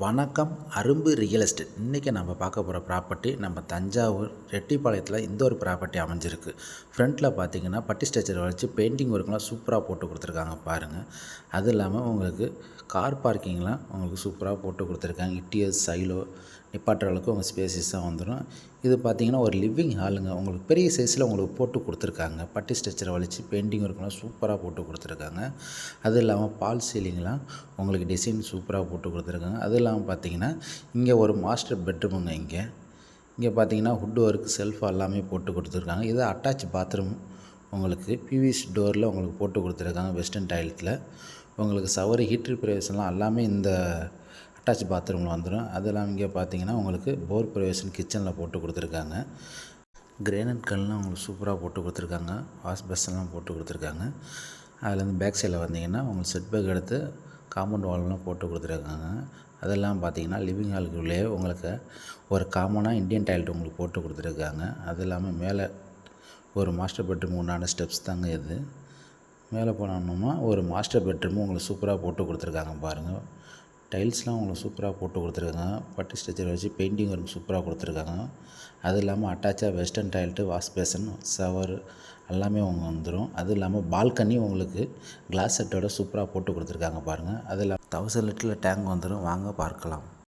வணக்கம். அரும்பு real estate. இன்றைக்கி நம்ம பார்க்க போகிற ப்ராப்பர்ட்டி நம்ம தஞ்சாவூர் ரெட்டிப்பாளையத்தில் இந்த ஒரு ப்ராப்பர்ட்டி அமைஞ்சிருக்கு. ஃப்ரண்ட்டில் பார்த்தீங்கன்னா பட்டி ஸ்ட்ரக்சர் வச்சு பெயிண்டிங் ஒர்க்லாம் சூப்பராக போட்டு கொடுத்துருக்காங்க பாருங்கள். அது இல்லாமல் உங்களுக்கு கார் பார்க்கிங்லாம் உங்களுக்கு சூப்பராக போட்டு கொடுத்துருக்காங்க. இட்டிஎஸ் சைலோ நிப்பாட்டுற அளவுக்கு உங்கள் ஸ்பேசிஸாக வந்துடும். இது பார்த்திங்கன்னா ஒரு லிவிங் ஹாலுங்க. உங்களுக்கு பெரிய சைஸில் உங்களுக்கு போட்டு கொடுத்துருக்காங்க. பட்டி ஸ்ட்ரக்சரை வலித்து பெயிண்டிங் ஒர்க்லாம் சூப்பராக போட்டு கொடுத்துருக்காங்க. அது இல்லாமல் பால் சீலிங்லாம் உங்களுக்கு டிசைன் சூப்பராக போட்டு கொடுத்துருக்காங்க. அது இல்லாமல் பார்த்தீங்கன்னா இங்கே ஒரு மாஸ்டர் பெட்ரூமுங்க. இங்கே பார்த்தீங்கன்னா வுட் ஒர்க் செல்ஃப் எல்லாமே போட்டு கொடுத்துருக்காங்க. இது அட்டாச் பாத்ரூம் உங்களுக்கு பிவிசி டோரில் உங்களுக்கு போட்டு கொடுத்துருக்காங்க. வெஸ்டர்ன் டைலத்தில் உங்களுக்கு சவரு ஹீட்டர் ப்ரொவிஷன்லாம் எல்லாமே இந்த அட்டாச் பாத்ரூமில் வந்துடும். அது இல்லாமல் இங்கே பார்த்தீங்கன்னா உங்களுக்கு போர் ப்ரொவிஷன் கிச்சனில் போட்டு கொடுத்துருக்காங்க. கிரானைட் கல்லாம் உங்களுக்கு சூப்பராக போட்டு கொடுத்துருக்காங்க. வாஷ் பேஷன்லாம் போட்டு கொடுத்துருக்காங்க. அதுலேருந்து பேக் சைடில் வந்தீங்கன்னா உங்களுக்கு செட் பேக் எடுத்து காம்பவுண்ட் வால்லாம் போட்டு கொடுத்துருக்காங்க. அதெல்லாம் பார்த்தீங்கன்னா லிவிங் ஹாலுக்குள்ளேயே உங்களுக்கு ஒரு காமனாக இந்தியன் டாய்லெட் உங்களுக்கு போட்டு கொடுத்துருக்காங்க. அது இல்லாமல் மேலே ஒரு மாஸ்டர் பெட்ரூம் உண்டான ஸ்டெப்ஸ் தாங்க இது. மேலே போனோம்னா ஒரு மாஸ்டர் பெட்ரூமும் உங்களுக்கு சூப்பராக போட்டு கொடுத்துருக்காங்க பாருங்கள். டைல்ஸ்லாம் உங்களுக்கு சூப்பராக போட்டு கொடுத்துருக்காங்க. பட்டி ஸ்ட்ரக்சர் வச்சு பெயிண்டிங் ஒர்க் சூப்பராக கொடுத்துருக்காங்க. அது இல்லாமல் அட்டாச்சாக western toilet wash basin shower எல்லாமே அவங்க வந்துடும். அது இல்லாமல் பால்கனி உங்களுக்கு கிளாஸ் செட்டோட சூப்பராக போட்டு கொடுத்துருக்காங்க பாருங்கள். அது இல்லாமல் 1000 லிட்டரில் டேங்க் வந்துடும். வாங்க பார்க்கலாம்.